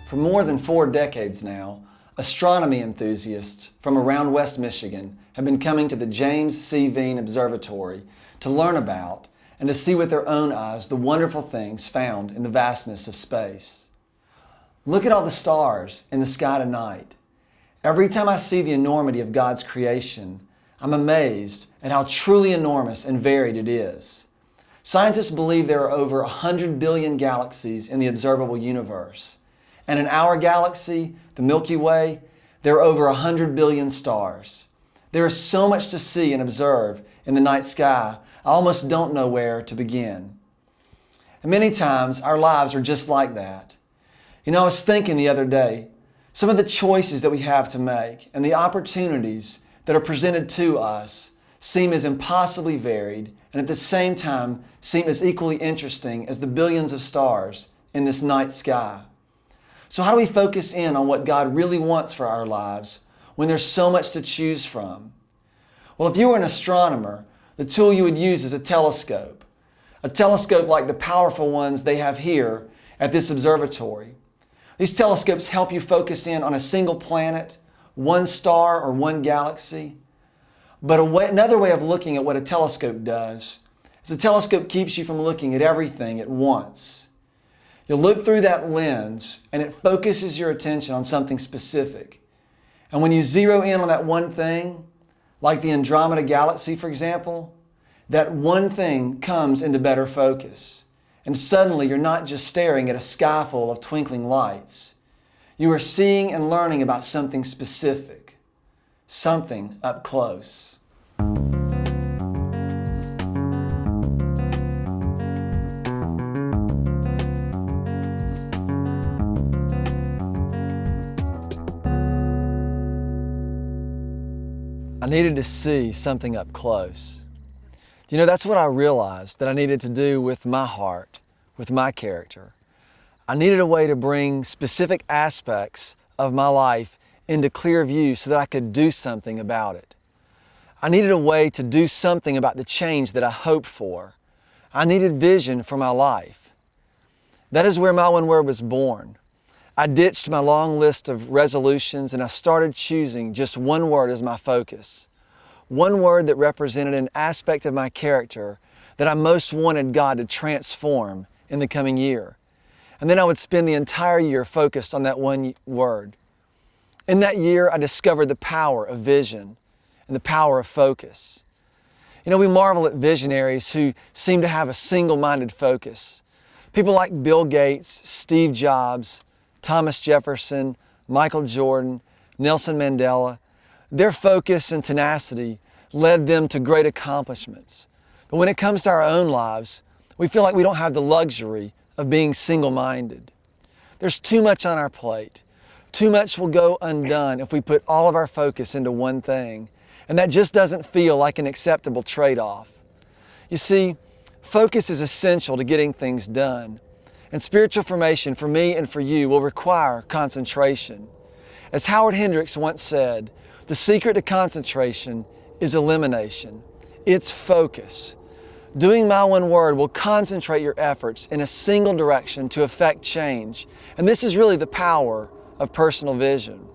For more than 4 decades now, astronomy enthusiasts from around West Michigan have been coming to the James C. Veen Observatory to learn about and to see with their own eyes the wonderful things found in the vastness of space. Look at all the stars in the sky tonight. Every time I see the enormity of God's creation, I'm amazed at how truly enormous and varied it is. Scientists believe there are over 100 billion galaxies in the observable universe. And in our galaxy, the Milky Way, there are over 100 billion stars. There is so much to see and observe in the night sky, I almost don't know where to begin. And many times, our lives are just like that. I was thinking the other day, some of the choices that we have to make and the opportunities that are presented to us seem as impossibly varied and at the same time seem as equally interesting as the billions of stars in this night sky. So how do we focus in on what God really wants for our lives when there's so much to choose from? Well, if you were an astronomer, the tool you would use is a telescope like the powerful ones they have here at this observatory. These telescopes help you focus in on a single planet, one star, or one galaxy. But another way of looking at what a telescope does is a telescope keeps you from looking at everything at once. You'll look through that lens and it focuses your attention on something specific. And when you zero in on that one thing, like the Andromeda Galaxy, for example, that one thing comes into better focus. And suddenly you're not just staring at a sky full of twinkling lights. You are seeing and learning about something specific, something up close. I needed to see something up close. That's what I realized that I needed to do with my heart, with my character. I needed a way to bring specific aspects of my life into clear view so that I could do something about it. I needed a way to do something about the change that I hoped for. I needed vision for my life. That is where my one word was born. I ditched my long list of resolutions and I started choosing just one word as my focus. One word that represented an aspect of my character that I most wanted God to transform in the coming year. And then I would spend the entire year focused on that one word. In that year, I discovered the power of vision and the power of focus. We marvel at visionaries who seem to have a single-minded focus. People like Bill Gates, Steve Jobs, Thomas Jefferson, Michael Jordan, Nelson Mandela, their focus and tenacity led them to great accomplishments. But when it comes to our own lives, we feel like we don't have the luxury of being single-minded. There's too much on our plate. Too much will go undone if we put all of our focus into one thing, and that just doesn't feel like an acceptable trade-off. You see, focus is essential to getting things done. And spiritual formation for me and for you will require concentration. As Howard Hendricks once said, the secret to concentration is elimination. It's focus. Doing my one word will concentrate your efforts in a single direction to effect change. And this is really the power of personal vision.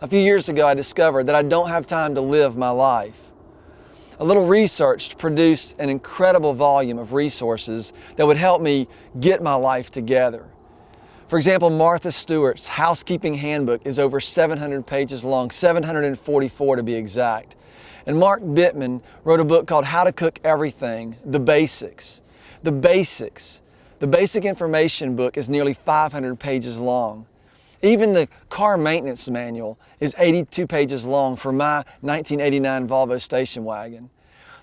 A few years ago, I discovered that I don't have time to live my life. A little research to produce an incredible volume of resources that would help me get my life together. For example, Martha Stewart's Housekeeping Handbook is over 700 pages long, 744 to be exact. And Mark Bittman wrote a book called How to Cook Everything, The Basics. The basic information book is nearly 500 pages long. Even the car maintenance manual is 82 pages long for my 1989 Volvo station wagon.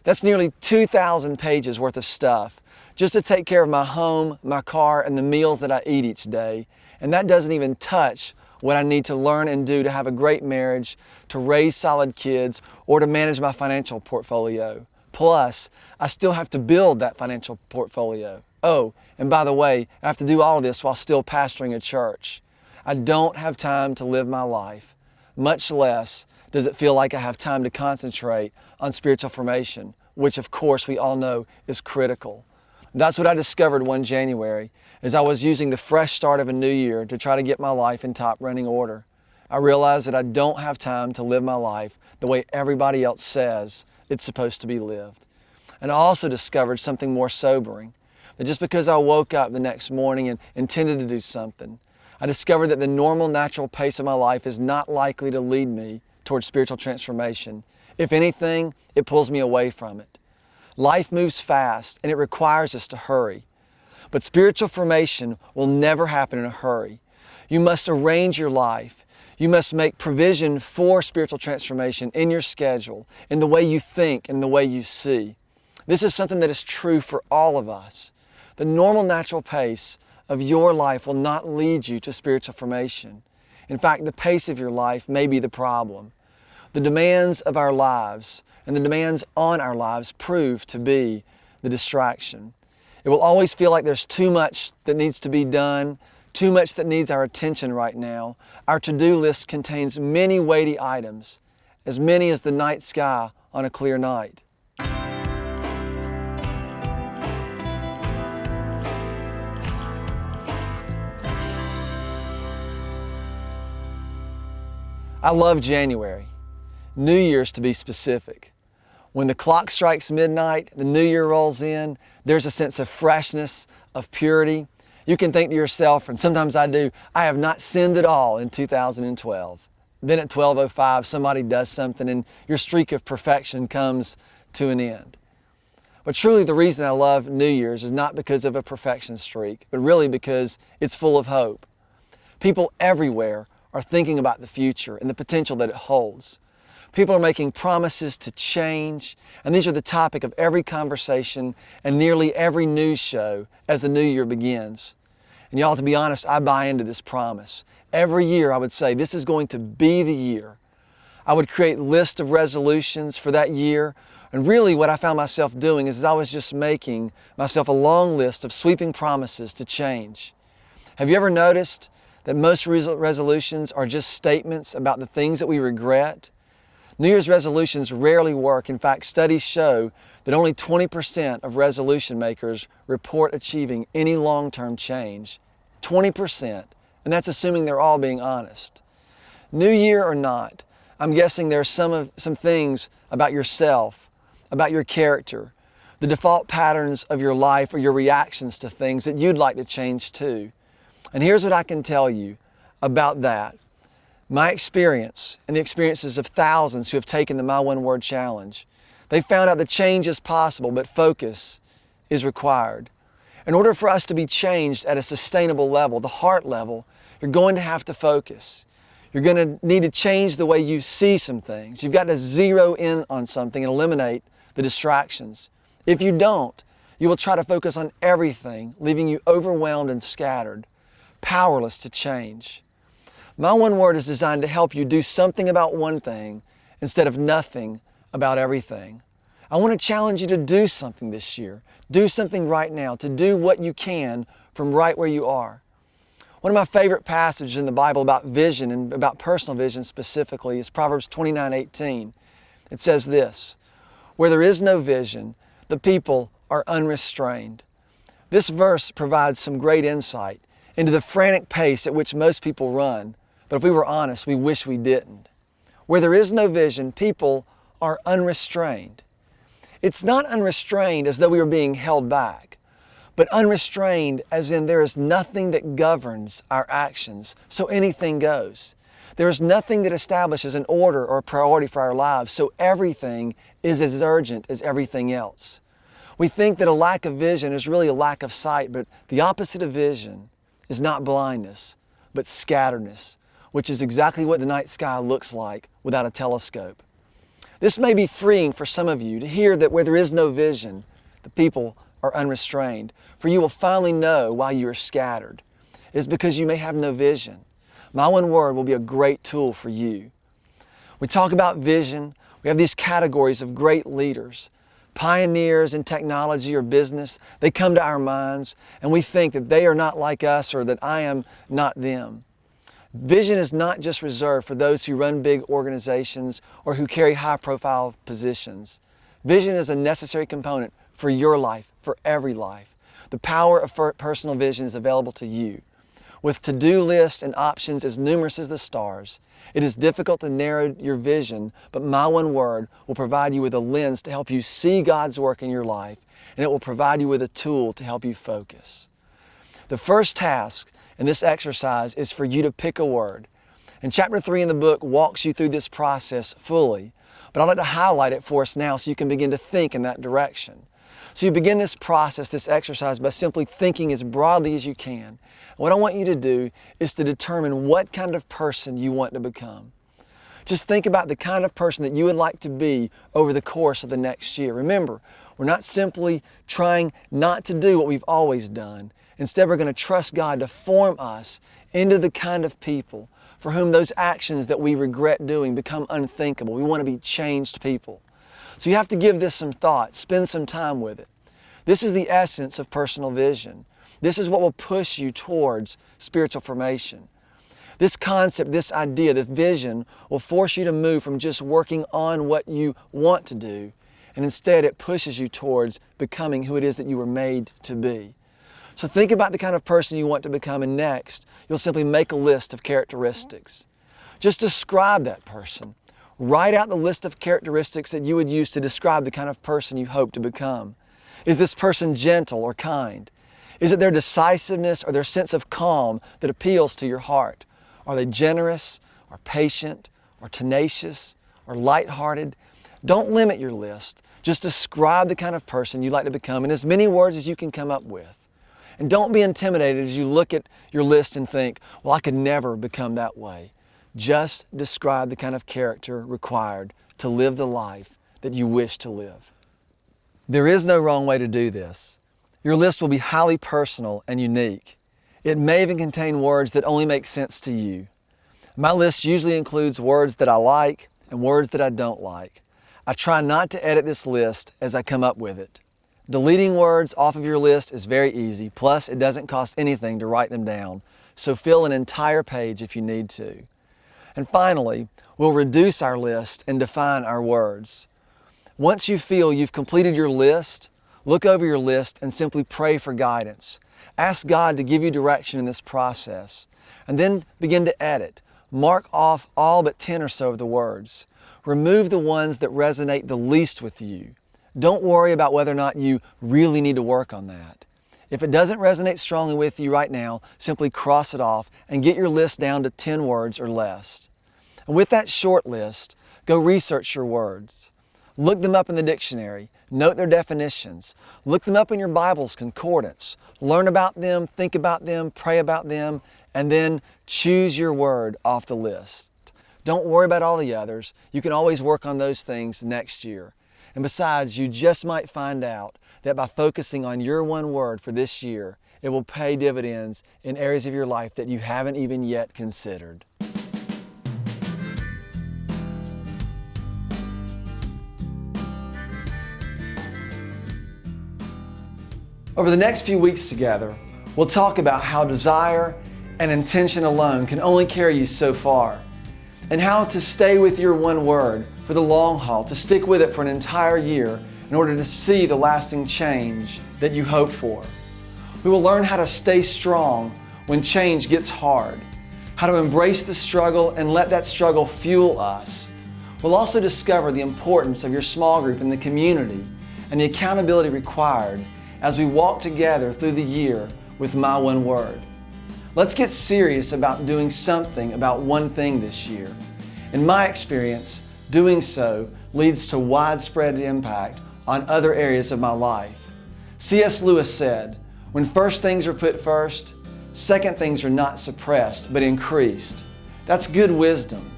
That's nearly 2,000 pages worth of stuff just to take care of my home, my car, and the meals that I eat each day. And that doesn't even touch what I need to learn and do to have a great marriage, to raise solid kids, or to manage my financial portfolio. Plus, I still have to build that financial portfolio. Oh, and by the way, I have to do all of this while still pastoring a church. I don't have time to live my life, much less does it feel like I have time to concentrate on spiritual formation, which of course we all know is critical. That's what I discovered one January as I was using the fresh start of a new year to try to get my life in top running order. I realized that I don't have time to live my life the way everybody else says it's supposed to be lived. And I also discovered something more sobering, that just because I woke up the next morning and intended to do something, I discovered that the normal, natural pace of my life is not likely to lead me towards spiritual transformation. If anything, it pulls me away from it. Life moves fast and it requires us to hurry. But spiritual formation will never happen in a hurry. You must arrange your life. You must make provision for spiritual transformation in your schedule, in the way you think, in the way you see. This is something that is true for all of us. The normal natural pace of your life will not lead you to spiritual formation. In fact, the pace of your life may be the problem. The demands of our lives and the demands on our lives prove to be the distraction. It will always feel like there's too much that needs to be done, too much that needs our attention right now. Our to-do list contains many weighty items, as many as the night sky on a clear night. I love January, New Year's to be specific. When the clock strikes midnight, the new year rolls in, there's a sense of freshness, of purity. You can think to yourself, and sometimes I do, I have not sinned at all in 2012. Then at 12:05, somebody does something and your streak of perfection comes to an end. But truly the reason I love New Year's is not because of a perfection streak, but really because it's full of hope. People everywhere are thinking about the future and the potential that it holds. People are making promises to change, and these are the topic of every conversation and nearly every news show as the new year begins. And y'all, to be honest, I buy into this promise. Every year I would say, this is going to be the year. I would create lists of resolutions for that year, and really what I found myself doing is I was just making myself a long list of sweeping promises to change. Have you ever noticed that most resolutions are just statements about the things that we regret? New Year's resolutions rarely work. In fact, studies show that only 20% of resolution makers report achieving any long-term change. 20%, and that's assuming they're all being honest. New year or not, I'm guessing there are some things about yourself, about your character, the default patterns of your life or your reactions to things that you'd like to change too. And here's what I can tell you about that. My experience and the experiences of thousands who have taken the My One Word Challenge, they found out that change is possible, but focus is required. In order for us to be changed at a sustainable level, the heart level, you're going to have to focus. You're going to need to change the way you see some things. You've got to zero in on something and eliminate the distractions. If you don't, you will try to focus on everything, leaving you overwhelmed and scattered, powerless to change. My One Word is designed to help you do something about one thing instead of nothing about everything. I want to challenge you to do something this year. Do something right now, to do what you can from right where you are. One of my favorite passages in the Bible about vision and about personal vision specifically is Proverbs 29:18. It says this, "Where there is no vision, the people are unrestrained." This verse provides some great insight into the frantic pace at which most people run. But if we were honest, we wish we didn't. Where there is no vision, people are unrestrained. It's not unrestrained as though we were being held back, but unrestrained as in there is nothing that governs our actions, so anything goes. There is nothing that establishes an order or a priority for our lives, so everything is as urgent as everything else. We think that a lack of vision is really a lack of sight, but the opposite of vision is not blindness, but scatteredness, which is exactly what the night sky looks like without a telescope. This may be freeing for some of you to hear that where there is no vision, the people are unrestrained, for you will finally know why you are scattered. It is because you may have no vision. My One Word will be a great tool for you. We talk about vision. We have these categories of great leaders, pioneers in technology or business. They come to our minds and we think that they are not like us or that I am not them. Vision is not just reserved for those who run big organizations or who carry high-profile positions. Vision is a necessary component for your life, for every life. the power of personal vision is available to you. With to-do lists and options as numerous as the stars, it is difficult to narrow your vision, but my one word will provide you with a lens to help you see God's work in your life, and it will provide you with a tool to help you focus. The first task in this exercise is for you to pick a word. And chapter 3 in the book walks you through this process fully, but I'd like to highlight it for us now so you can begin to think in that direction. So you begin this process, this exercise, by simply thinking as broadly as you can. And what I want you to do is to determine what kind of person you want to become. Just think about the kind of person that you would like to be over the course of the next year. Remember, we're not simply trying not to do what we've always done. Instead, we're going to trust God to form us into the kind of people for whom those actions that we regret doing become unthinkable. We want to be changed people. So you have to give this some thought, spend some time with it. This is the essence of personal vision. This is what will push you towards spiritual formation. This concept, this idea, this vision will force you to move from just working on what you want to do, and instead it pushes you towards becoming who it is that you were made to be. So think about the kind of person you want to become, and next, you'll simply make a list of characteristics. Just describe that person. Write out the list of characteristics that you would use to describe the kind of person you hope to become. Is this person gentle or kind? Is it their decisiveness or their sense of calm that appeals to your heart? Are they generous or patient or tenacious or lighthearted? Don't limit your list. Just describe the kind of person you'd like to become in as many words as you can come up with. And don't be intimidated as you look at your list and think, well, I could never become that way. Just describe the kind of character required to live the life that you wish to live. There is no wrong way to do this. Your list will be highly personal and unique. It may even contain words that only make sense to you. My list usually includes words that I like and words that I don't like. I try not to edit this list as I come up with it. Deleting words off of your list is very easy, plus it doesn't cost anything to write them down, so fill an entire page if you need to. And finally, we'll reduce our list and define our words. Once you feel you've completed your list, look over your list and simply pray for guidance. Ask God to give you direction in this process, and then begin to edit. Mark off all but 10 or so of the words. Remove the ones that resonate the least with you. Don't worry about whether or not you really need to work on that. If it doesn't resonate strongly with you right now, simply cross it off and get your list down to 10 words or less. And with that short list, go research your words. Look them up in the dictionary. Note their definitions. Look them up in your Bible's concordance. Learn about them, think about them, pray about them, and then choose your word off the list. Don't worry about all the others. You can always work on those things next year. And besides, you just might find out that by focusing on your one word for this year, it will pay dividends in areas of your life that you haven't even yet considered. Over the next few weeks together, we'll talk about how desire and intention alone can only carry you so far, and how to stay with your one word for the long haul, to stick with it for an entire year in order to see the lasting change that you hope for. We will learn how to stay strong when change gets hard, how to embrace the struggle and let that struggle fuel us. We'll also discover the importance of your small group in the community and the accountability required as we walk together through the year with my one word. Let's get serious about doing something about one thing this year. In my experience, doing so leads to widespread impact on other areas of my life. C.S. Lewis said, "When first things are put first, second things are not suppressed but increased." That's good wisdom.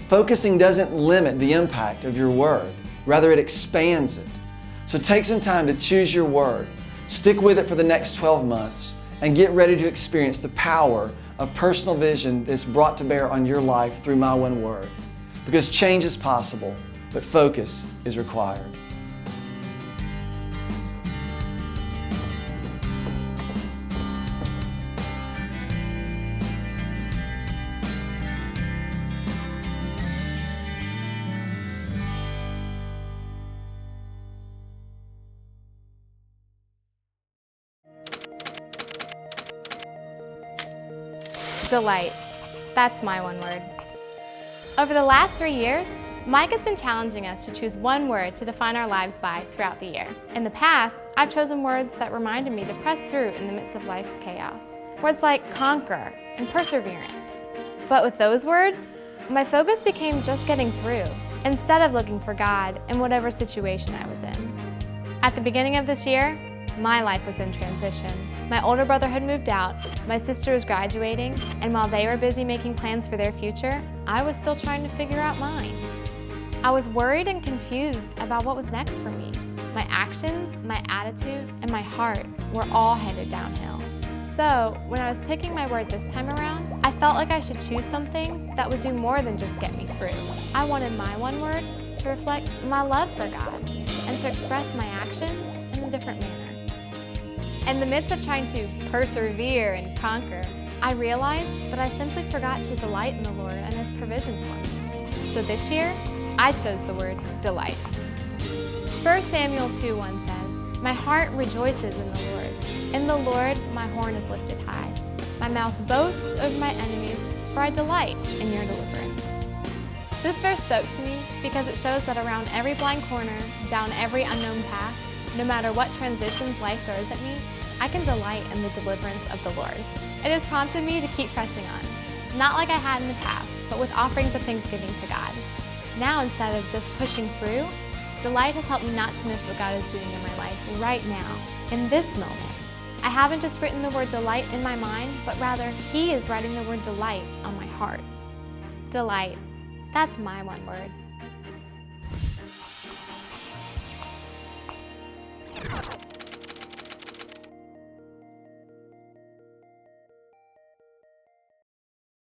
Focusing doesn't limit the impact of your word, rather it expands it. So take some time to choose your word, stick with it for the next 12 months, and get ready to experience the power of personal vision that's brought to bear on your life through my one word. Because change is possible, but focus is required. Delight. That's my one word. Over the last 3 years, Mike has been challenging us to choose one word to define our lives by throughout the year. In the past, I've chosen words that reminded me to press through in the midst of life's chaos. Words like conquer and perseverance. But with those words, my focus became just getting through, instead of looking for God in whatever situation I was in. At the beginning of this year, my life was in transition. My older brother had moved out, my sister was graduating, and while they were busy making plans for their future, I was still trying to figure out mine. I was worried and confused about what was next for me. My actions, my attitude, and my heart were all headed downhill. So, when I was picking my word this time around, I felt like I should choose something that would do more than just get me through. I wanted my one word to reflect my love for God and to express my actions in a different manner. In the midst of trying to persevere and conquer, I realized that I simply forgot to delight in the Lord and His provision for me. So this year, I chose the word delight. 1 Samuel 2:1 says, "My heart rejoices in the Lord. In the Lord my horn is lifted high. My mouth boasts over my enemies, for I delight in your deliverance." This verse spoke to me because it shows that around every blind corner, down every unknown path, no matter what transitions life throws at me, I can delight in the deliverance of the Lord. It has prompted me to keep pressing on, not like I had in the past, but with offerings of thanksgiving to God. Now, instead of just pushing through, delight has helped me not to miss what God is doing in my life right now, in this moment. I haven't just written the word delight in my mind, but rather He is writing the word delight on my heart. Delight. That's my one word.